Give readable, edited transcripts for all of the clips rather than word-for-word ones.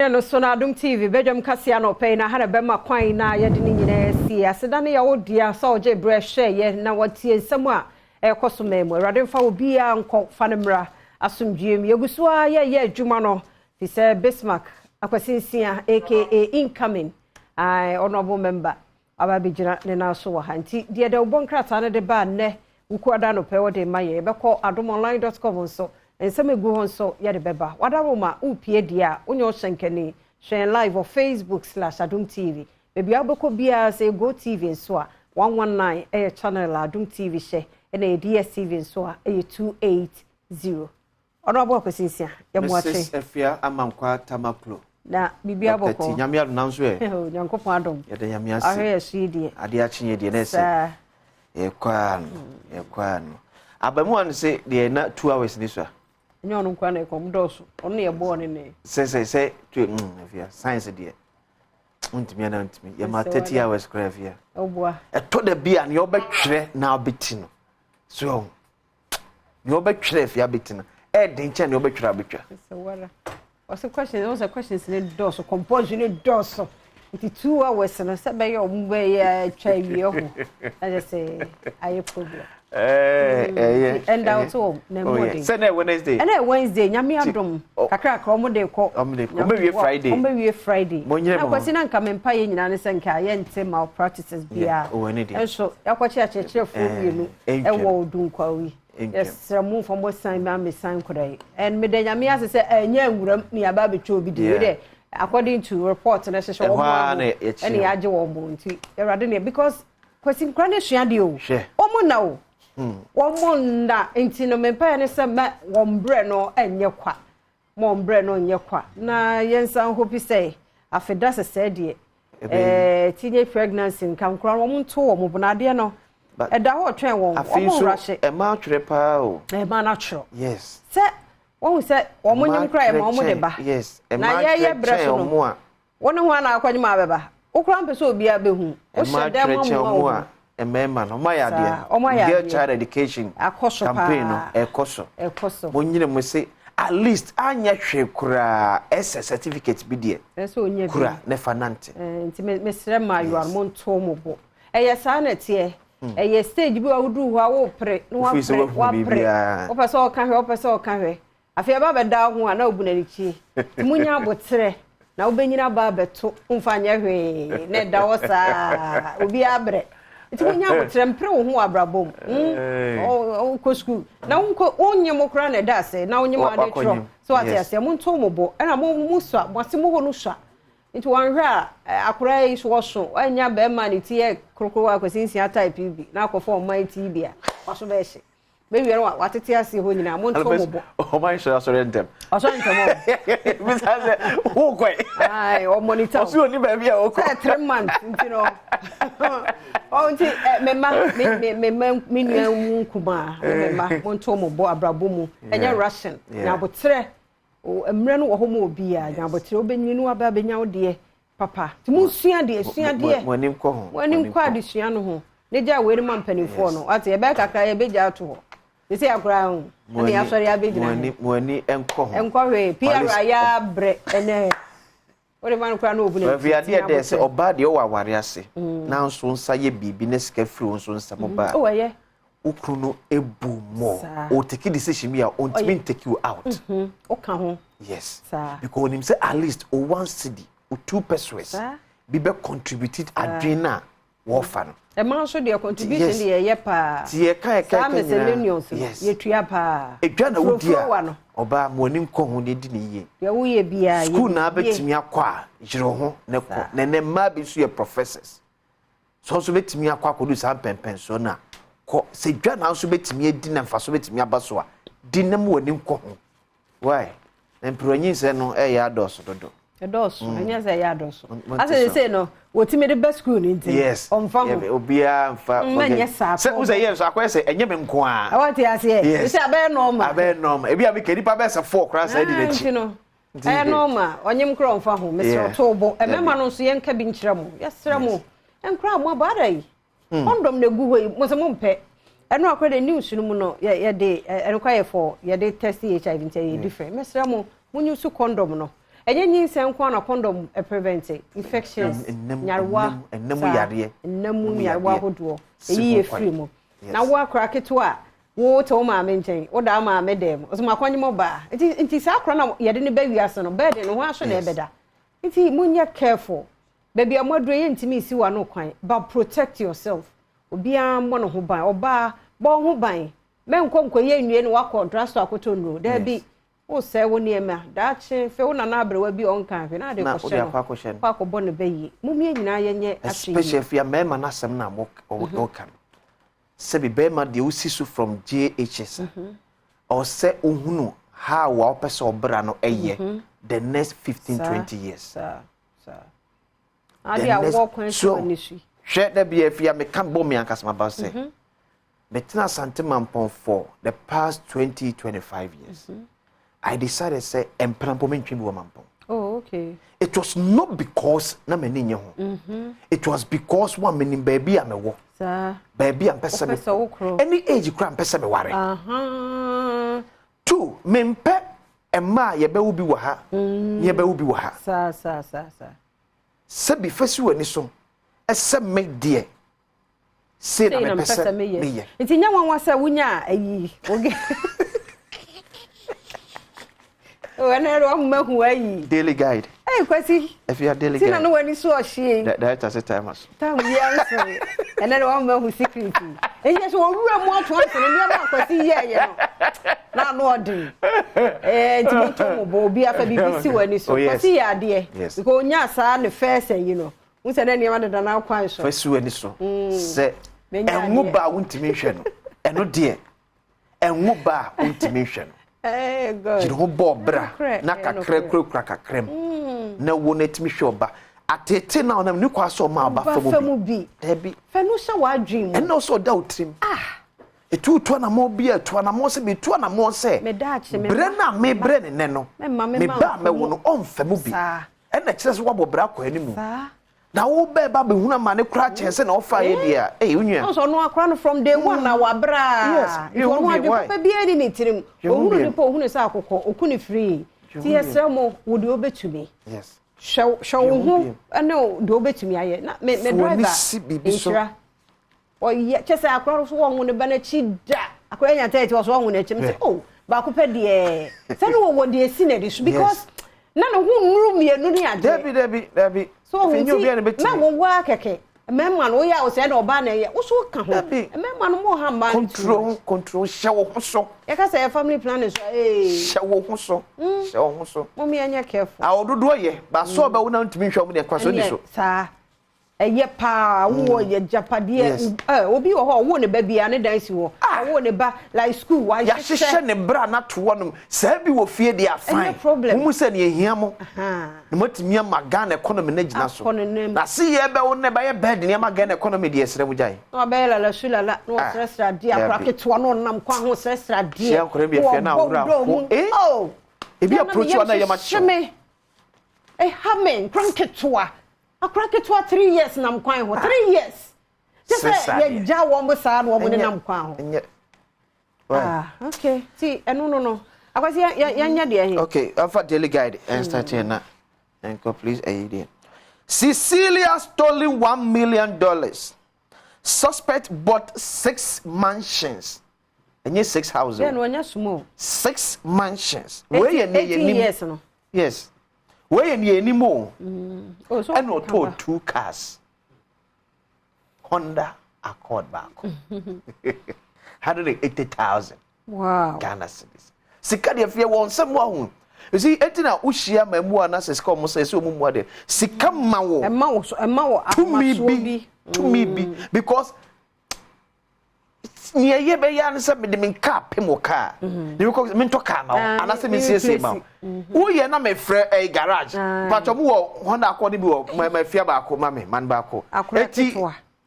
no so na Adom TV Badwam kasia no pay na hana bema kwan na ye de ni nyina si aseda na ya wodia so oje bre hwe ye na watie nsam a ekoso memo awurade mfa obi a nkọ fanemra asomdwiem yeguso a ye adwuma no fi se Bismarck akwasinsia aka incoming honorable member ababijira ne na so wa hanti de de obonkrata na de ba ne wukwada no pe wode maye beko adomonline.com so ensem egu hon so ye de beba wadaroma upie dia onyo hyenkani hyen live on Facebook/Adom TV bebi abeko bia say Go TV so a 119 channel Adom TV hye na DSTV so a 280 ono abo kwasinsia ye moache Mrs. Efia amankwa tamaklo na bibi aboko nyame ado nanso e nyankopon adom ye de nyame ase ahe asidi ade achenye de nese e kwa no abamu an se de na 2 hours ni so nyono nkwa na ekom doso ono ye bo ne se Efia science de untimi na untimi ye ma 30 hours kra Efia obua eto da bia ne obetwere na obeti no so ne obetwere Efia beti no den che ne obetwere abetwa so wala what's the questions in doso compose ni doso it 2 hours na se be yo mbe ya chai ho I just say I problem and out home na morning say na Wednesday nyame adom kakra ka omo de ko omo wie Friday na kwasi na nka mempa ye nyina ne se nka ye ente malpractices bia enso yakwachi achechire fo mienu ewo odunkwa wi yes ramu from what sign me sign kodai and me de nyame ase se enya nwuram ni aba betwa obi de we according to report na hwehwe wo ene yaje wo mo nti erade ne because kwasi nkra ne hwea de o omo na o omo nda nti no mempa ne se ma wo mbre no enye kwa mo mbre no enye kwa na yensan hope say afeda se se de teenage pregnancy nkam kra wo nto wo mo bonade no eda ho twen won omo rashe e ma twere pa o e ma natural yes se won se omo nyim kra e ma omo de ba yes e ma ye breso no won ho na akwanyim abeba okra mpeso obi abehu o shede mo a emema no ma ya dia girl child education campaign no ekoso mo nyine mo se at least anya hwe kura SS certificate bi die so onya kura ne fanante nti mesre ma you are monto mo bo eye sa na tie eye stage bi awudu ho awo pre no wa pre o pese o ka hwe afia ba beda ho na obu na lichi timunya abotre na obenyina ba beto mfanya hwe na da wo sa obi abre timunya abotre mpre wo ho abrabom o ko school na unko onyem okra na da se na onyem ade tro so atiase mo nto mo bo na mo muswa mo ase mo ho no swa nti wan hwa akura yi so so anya be ma ni tie krokro akwasinsia type bi na akofo man ti bia waso be hye be wi ro watete ase ho nyina mo nto mo bo o man sure sorry ntem mi sa se wo kwai ai o monitor o si oni ba bia o ko 3 months nti no o nti me nua kuma mo nto mo bo abrabo mu enya Russian na botre o emre no wo ho mo obi a nya botre obenyinu aba benya wo de papa ti mu sua de monim ko ho monim kwa de sua no ho ne ja we ni mampanifo no ate ye be kakra ye be ja to ho they say akura ho na ya sori abegina moani enko ho enko hwe PR ya bre ene ore man kura no obu ne we ade de se oba de o waware ase na nso nsa ye bibi ne sika firi nso nsa mo ba o ye ukru no ebu mo o take decision me on to take you out o ka ho yes because him say at least o 1 cedi o 2 pesos be contributed adrena wo fa no e man so de contribution de ye pa ti e ka ye tua pa edwa na wodia oba mo ni nko ho ne di ne ye ye wo ye bia school na betimi akwa jiro ho ne ko ne ma bi so ye professors so betimi akwa kodu sa pempen so na ko se dwa na so betimi edi na mfa so betimi abaso a di na mo ni nko ho why emperonyin se no e ya doso dodo doso anya se ya doso ase se no wotimi de best school ni yes onfa obia mfa se uze yes akwa se enye me nko a awati ase se abe normal ebi abi kedipa be se 4 class edi na chi normal onyem kro onfa ho mesro tobo emema no so ye nka bi nkyira mo yesra mo enkra mo abadai condom na gu hoyi mo se mo mpe eno akwa de news no mu no ye de enko ye for ye de test HIV nti ye different mesra mo munyu su condom no enye nyinse nko na condom prevent infections nyarwa ennemu yare nnemu nyarwa hodo eyi efiri mu na wo akra keto a wo to ma me nchen wo da ma me dem so makwanye mo ba nti sa akra na yede ne ba wiase no bed no ho aso na ebeda nti munye careful baby amodro ye ntimi isi wa no kwan but protect yourself obia mo no ho ban oba bo ho ban me nkonko ye nwie no wakọ drasto akoto nro da bi o se wo ne ema da che fe wo na na abrewa bi on kan fe na de ko she no kwa ko bo ne bayi mumie nyina ye nye afi especially if ya mema na sem na mo kan se bi bema de usisu from JHS or se ohunu how wa opese obra no eye the next 15-20 years sir adi awo kwan so ni su hwe da bi afia me kan bo me ankasama ba se betina santimampon for the past 20-25 years I decided say emprampo mentwe bi wo mampon. Oh, okay. It was not because na me nye ho. It was because one meaning baby am wo. Sir. Baby am pese me. Any age kra am pese me ware. Two, me mpe emma ye be wo bi wo ha. Ye be wo bi wo ha. Sir. Se bi fasu ani so. Ese me de. Say na me pese me ye. Nti nya wanwa se wunya ayi. Oge. When I don't know ayi. Daily guide. Hey, kwasi. If you are daily guide. Tina no wani so ohie. That has a time as. Time we answer. And then one man who secret. And yes, one room more to answer and never kwasi ye no. Na no odin. Nti mo bo bi afa BBC wani so. Kwasi ya de. Because onya sa ne first you know. We say na niam da na kwan so. Kwasi wani so. Se enwo ba wontimi hwe no. Eno de. Enwo ba wontimi hwe no. Eh God. Jiro ho bobra na kakra kura kakrem. Na wo netimi hwe oba. Atete na onam ni kwa so ma oba famu bi. Debi. Fa no sha wa dream. And also da utrim. Etu to na mo bi etu na mo se bi tu na mo se. Me da ache me. Bre na me bre ne no. Me ba me wo no onfamu bi. E na kire se wo bobra kwa animu. Na wo be ba be huna ma ne kura chense na ofa ye dia. Unua. So no akra no from day one na wa bra. Yes. You want to pa bi ani ni tirim. Ohunu ni po ohunu se akokọ okuni free. Ti yesremo wo de obetumi. Yes. Show hu no de obetumi aye. Na me driver. Insura. O ye chese akra so wo ne ba na chi da. Akra nya tete so wo ne chi me say oh ba ko pe de. Say no wo de esi na dis because na no hu nuru mienu ni ade. Debi. So na wo wa keke memma no ya o se na oba na ye wo so ka ho memma no mo ha mba control show ho so ye ka say family planning so show ho so mo me anya careful a ododo ye ba so ba wo na ntimi hwa mo ne kwa so ni so sa eye pa wo ye japade obi wo ho wo ne ba bia ne dan si wo wo ne ba like school wa ya hye ne bra na to wonom sa bi wo fie dia fine mu se ne ehia mo ne matimi amaga na economy na gina so na se ye be wo ne ba ye bed ne amaga na economy de esere mujai no ba la sulala no sresra dia pra keto no nam kwa ho sresra dia se akore bi fie na wura ko e bi approach na ye ma che hamen kranketwa akraketwa 3 years nam kwan ho 3 years just ye ja wo mo sa no mo ne nam kwan ho okay see no akwasi ya nya de he okay afa daily guide and start here na and go please aid Cecilia stolen $1 million. Suspect bought 6 mansions. And 6 houses. Then when you small 6 mansions. Where you years no. Yes. Where you anymore? Oh, so and not 2 cars. Honda Accord back. 180,000. Wow. Ghana cedis. Sika de fie won someone. You see, etina ushia mamu ana se sika mo se omumu ade. Sika mawo. Emma wo to me be because near ye be ya nse me de me car pemo car. Because me to car na ana se me sie ma. Wo ye na me frɛ garage. But omu wo Honda Accord bi wo my fia ba ko man ba ko. Eti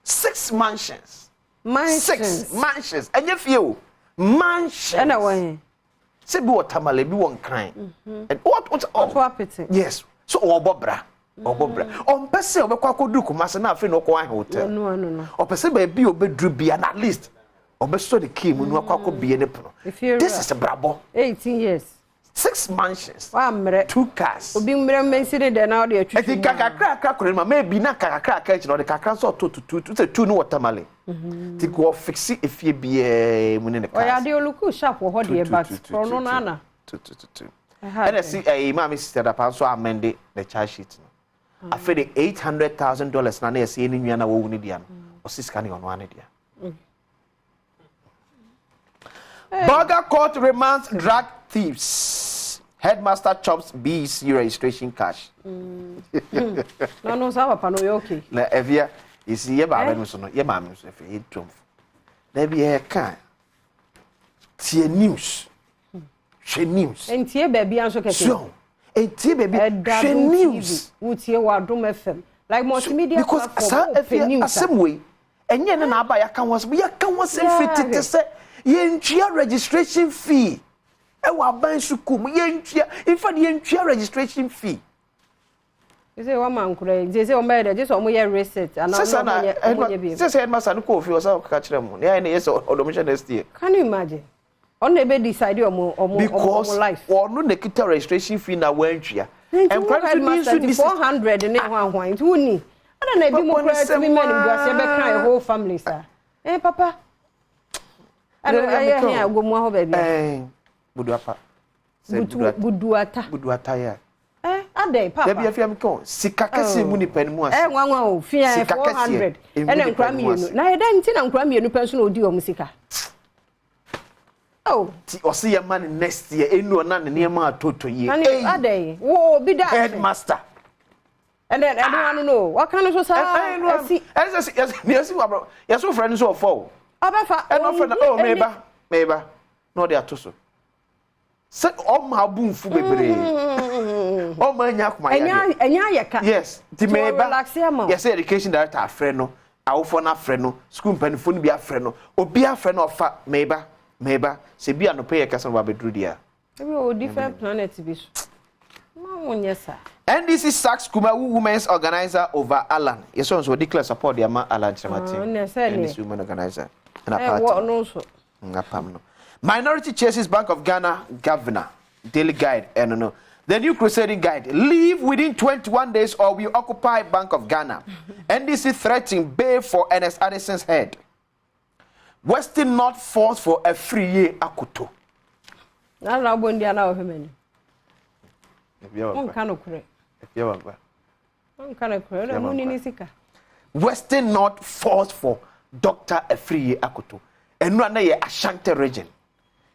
6 mansions. 6 mansions. Enye fie o. Mansions. And away. Say be what tamale be one crime. And what yes. So obobra. On pese obekwa kodu kumase na afi no ko an hotel. No. O pese ba bi obedru bia na at least obeso the key mu no akwa ko bie ne pono. This is a brabo. 18 years. 6 mansions. 2 cars. Obi mmerɛ mensire de na ɔde atwitwi. Eti kakra kore ma maybe na kakra echi no de kakra so to 2 no watermelon. Ti go fix efie bia mu ne cars. Oya de oluku shop wo hɔ de but for no na. 2. And I see my sister that also amended the charge sheet. I feel the $800,000 na na see any nwana wo wuni dia no. O sis kan on one dia. Burger Court remands drug thieves. Headmaster chops BEC registration cash. No, sir, papa, no, you okay? Na evia, you see, ye ba no so no, ye ma me so efe trump. Na bi e kan. Tie news. She news. Entie baby anso keke. So, entie baby she news. Utie wa Adom FM. Like multimedia because platform. Because asem way, enye na aba ya kan was, ya kan was fit te say yentua registration fee. E wa ban sukum yentua, in fact yentua registration fee. You say one man kure, they say o me dey just o mo ye reset and say headmaster no ko fi o say ka kire mu. Ya na yes odomission next year. Can you imagine? On be decide omo life. Or no nekita registration fee na wantua. And probably 400 in one it woni. I don't know if you more to me men go say be kan whole family sir. Papa. I don't here go mo ho baby. Buduapa. Buduata ya. Adey papa. There be afia me kon. Sika kase mu ni pan mu ase. Nwanwa o fia 400. Ene nkra mienu. Na eda nti na nkra mienu penso na odi o musika. Oh, ti osi ye man next year enu na ne niam atoto ye. Adey. Wo bi da. Headmaster. And then I don't know. What kind of so yes, bro. Yes, so friends so fall. Abafa. And no friend oh meba. No dey atoso. Say o ma bunfu bebre. O ma nya kuma ya. Enya yeka. Yes, ti meba. Yes, education director afre no. Awofo na afre no. School panifo no bi afre no. Obi afre no ofa meba. Se bi anope ye kasa no ba bedru dia. Maybe o different planet bi so. NDC sacks Kumawu women's organizer over Alan. Yes, so declare support the Alan Chemati. NDC women organizer. And a party. Minority chases Bank of Ghana governor. Daily guide. No. The new crusading guide. Leave within 21 days or we occupy Bank of Ghana. NDC threatening bail for Ernest Addison's head. Western North force for a free year akuto. Western North force for Dr. Efriye Akoto. And no na ye Ashanti region.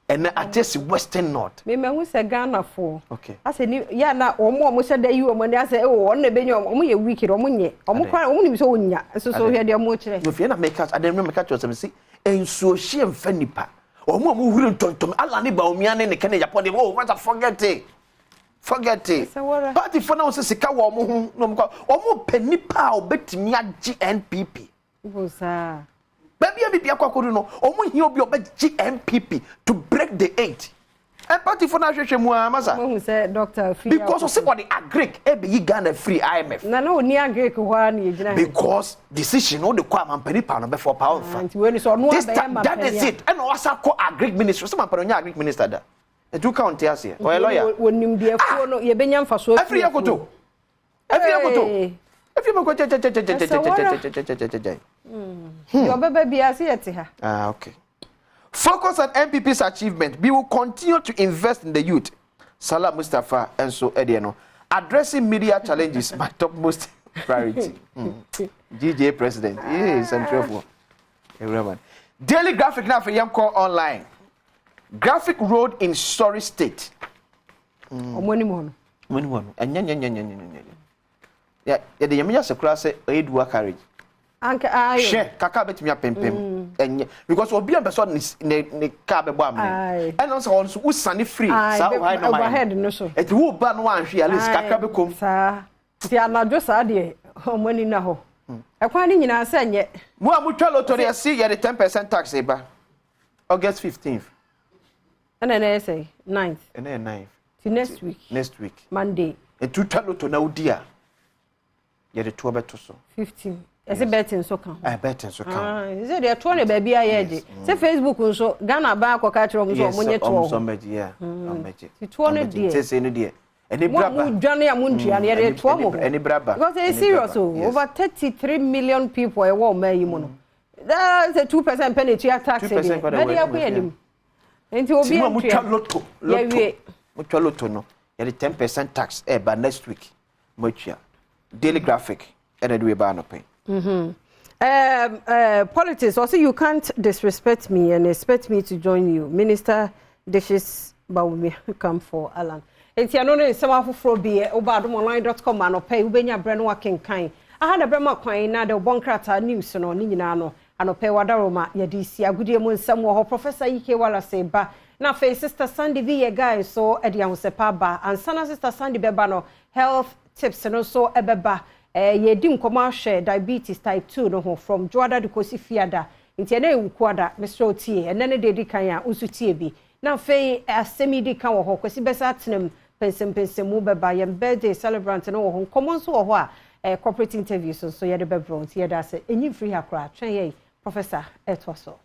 And na atesi Western North. Me who say Ghana for. Okay. I say ya na omo say dey you omo dey say oh on na be omo ye wicked omo nye. Omo kwa omo ni so onya. So here dey omo kire. No fear na make out adem make out say say ensuo hie mfa nipa. Omo huru ntontom ala ne ba omiane ne kane Japan dey oh what forget it. Forget it. Party for now say sika wo mo hu no mo omo panipa obetimi agi NPP. Bosa. Baby abi akwakodu no omo hi obi obegi NPP to break the 8. And party for now hwehwe mu amasa. Mo say Dr. Free. Because somebody agree e be yi Ghana free IMF. Na no ni agree ko ha na yegina. Because decision no dey kwa mampanipa no be for power fa. That is it. And wasa ko agree minister. Some mampano agree minister da. Edu count here say. O lawyer. Wonim de afuo no ye benya mfaso afuo. Every akoto. Your baby be as yet ha. Okay. Focus on MPP's achievement. We will continue to invest in the youth. Salah Mustafa and so Ediano. Addressing media challenges my topmost priority. GJ President. Yes, I'm careful. Everyone. Daily graphic now for Yamco online. Graphic road in Surrey State. Money. Yeah, the Yamia Sakura say Edua carriage. Share kaka betimi apempem enye because obi a person ne car be boam ne and also on so usane free sa o high no overhead no so et wo ba no anhwe at least kaka be kom sa ti anadwo sa de omani na ho ekwan ni nyina sa nye mo a mutwa lottery asi ye the 10% tax e ba August 15th and then say 9th and then 9th next week Monday et tutwa lotto na odi a ye the 2 beto so 15 Is it betting so come? Betting so come. Is it there 20 baby I say Facebook so Ghana back or catch room so money to some yeah. It 20 dear. Say no dear. Any braba Johnny Amundi and yet any braba. Because it's serious over 33 million people a war may you. That's a 2% penalty tax. 2% very happy. Into will be lotto. No. You 10% tax by next week. Much Daily Graphic and we ban pay. Politics also you can't disrespect me and expect me to join you. Minister dishes Badwam come for Alan. It's ya no some for be obadomonline.com and pay ubenya brand working kind. I had a brema coin na the bonkrata news no ni nyina no anope wadaroma ya DC agudie mu nsam wo Professor Ike wala say ba na fe sister Sandy be guy so e dia ho sepa ba ansana sister Sandy beba no health tips no so ebeba ye di nkoma hwe diabetes type 2 no ho from Joada de Kosi Fiada nti na ewukwada Mr. Otie ene ne de kan a unsutie bi na fe asemi di kan wo ho Kosi besa atenem pensem beba ye birthday celebrant no wo ho common so wo ho a corporate interviews so ye de bebro nti ye da say enyi free akra twen ye Professor Etoso.